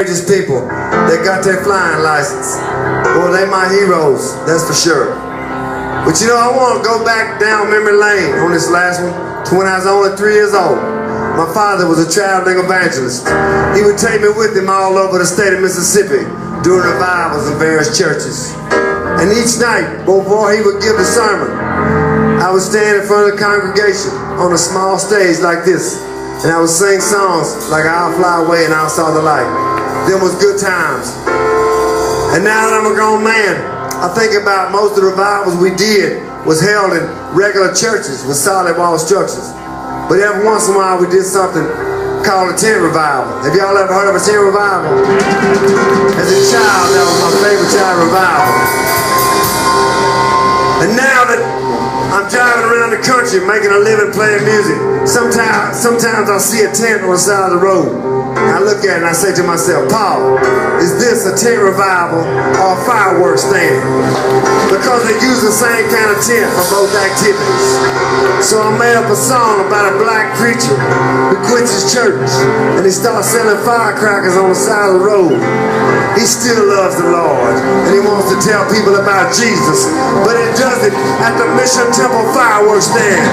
courageous people that got their flying license. Well, they my heroes, that's for sure. But you know, I want to go back down memory lane on this last one to when I was only 3 years old. My father was a traveling evangelist. He would take me with him all over the state of Mississippi during revivals in various churches. And each night, before he would give the sermon, I would stand in front of the congregation on a small stage like this, and I would sing songs like I'll Fly Away and I Saw the Light. Them was good times. And now that I'm a grown man, I think about most of the revivals we did was held in regular churches with solid wall structures. But every once in a while we did something called a tent revival. Have y'all ever heard of a tent revival? As a child, that was my favorite child revival. And now that I'm driving around the country making a living playing music, sometimes I'll see a tent on the side of the road. And I look at it and I say to myself, Paul, is this a tent revival or a fireworks stand? Because they use the same kind of tent for both activities. So I made up a song about a black preacher who quits his church and he starts selling firecrackers on the side of the road. He still loves the Lord and he wants to tell people about Jesus, but he does it at the Mission Temple fireworks stand.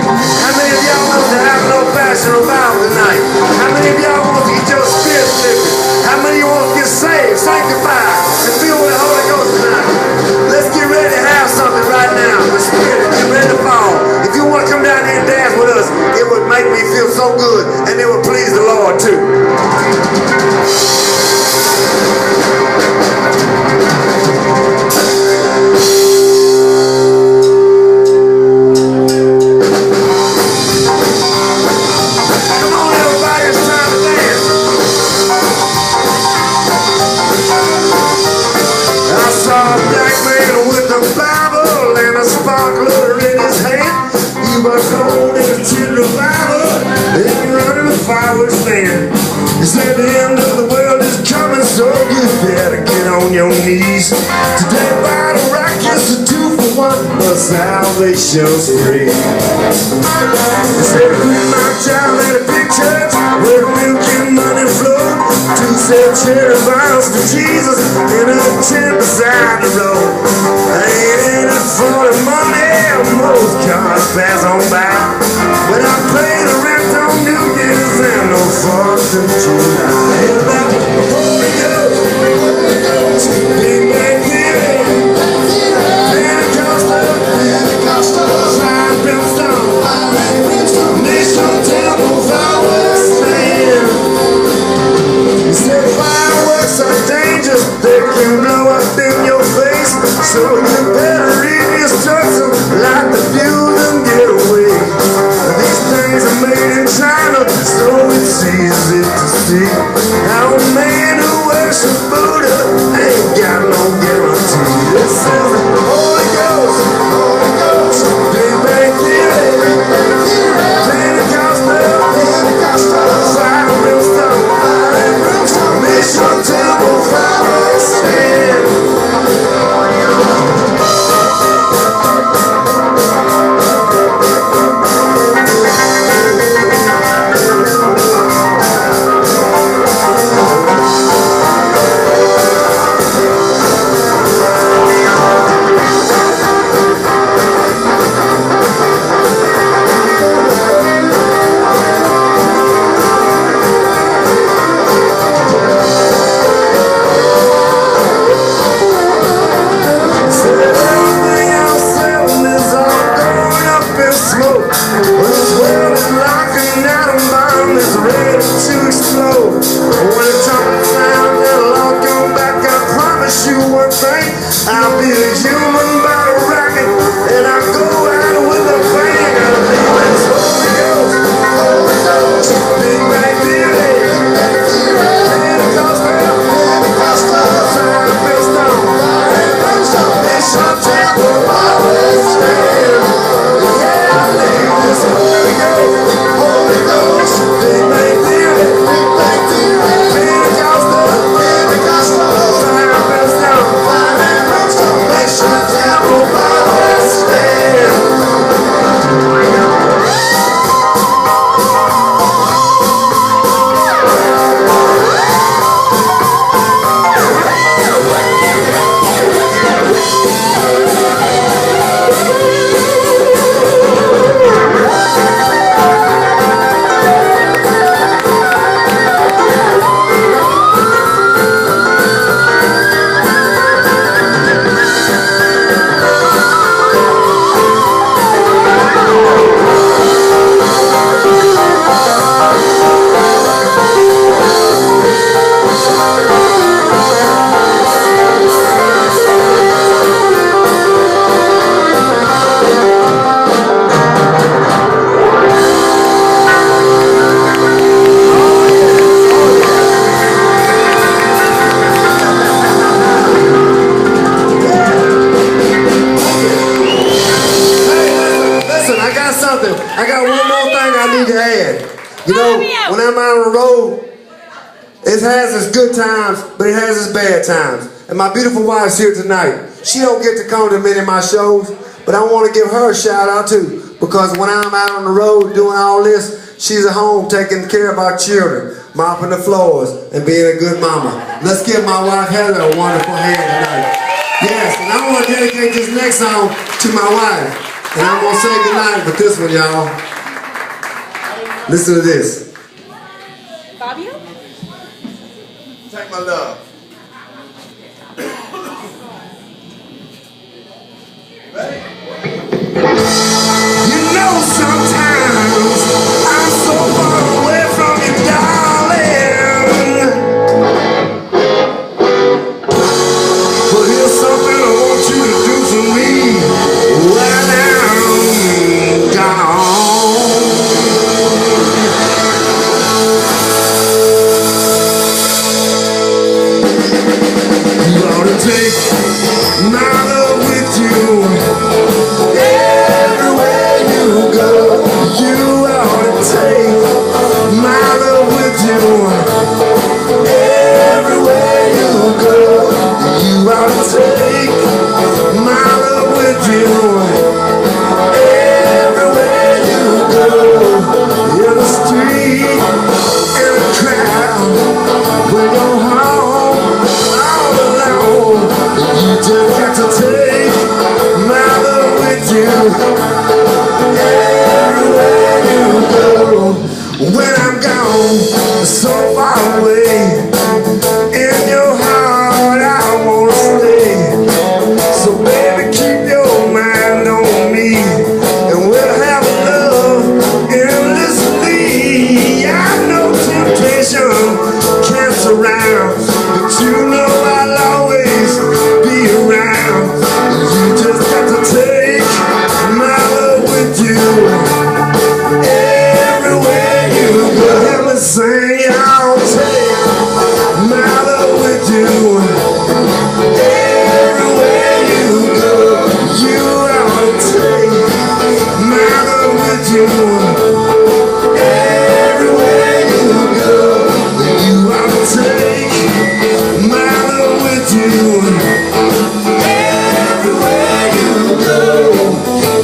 How many of y'all want to have an old-fashioned revival tonight? How many of y'all want to get your spirit lifted? How many of you want to get saved, sanctified, and filled with the Holy Ghost tonight? Let's get ready to have something right now. The Spirit, get ready to fall. If you want to come down here and dance with us, it would make me feel so good, and it would please the Lord too. It's at the end of the world is coming, so you better get on your knees. Today by the rock is a 2-for-1, but salvation's free. It's every my child at a big church where milk and money flow. 2 set cherry vines to Jesus in a tent beside the road. I ain't in it for the money, most cars pass on by, but I pay the rent on New Year's and no 4th of July. Hear that Holy Ghost, big back here, Pentecostal, fire brimstone, Mission Temple fireworks stand. He said fireworks are dangerous, they can blow up in your face, so you better read the instructions, light the fuse and get away. These things are made in China, so it's easy to see. Now a man who worships Buddha ain't got no guarantee. This is the Holy Ghost, big bang theory, Pentecostal, fire brimstone, Mission Temple fireworks stand. know, when I'm out on the road, it has its good times, but it has its bad times. And my beautiful wife's here tonight. She don't get to come to many of my shows, but I want to give her a shout out too. Because when I'm out on the road doing all this, she's at home taking care of our children, mopping the floors, and being a good mama. Let's give my wife Heather a wonderful hand tonight. Yes, and I want to dedicate this next song to my wife. And I'm going to say goodnight with this one, y'all. Listen to this. Fabio? Take my love. Ready? You know sometimes I'm so far away from you, darling. But here's something I want you to do for me when I'm gone. You ought to take my love with you. Everywhere you go, you ought to take my love with you. Everywhere you go, you ought to take my love with you. Everywhere you go, in the street, in the crowd, when you're home, all alone, you just got to take my love with you. Everywhere you go, when I'm gone, so far away, in your heart I wanna stay. So baby, keep your mind on me, and we'll have love endlessly. I know temptation can surround, but you know I'll always be around. You just got to take my love with you. Everywhere you go, help me sing, I'll take my love with you. Everywhere you go, you ought to take my love with you. Everywhere you go, you ought to take my love with you. Everywhere you go,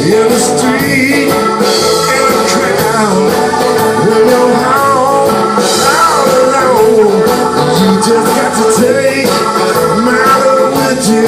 in the street, in the crowd, when you're home, all alone, you just got to take my love with you.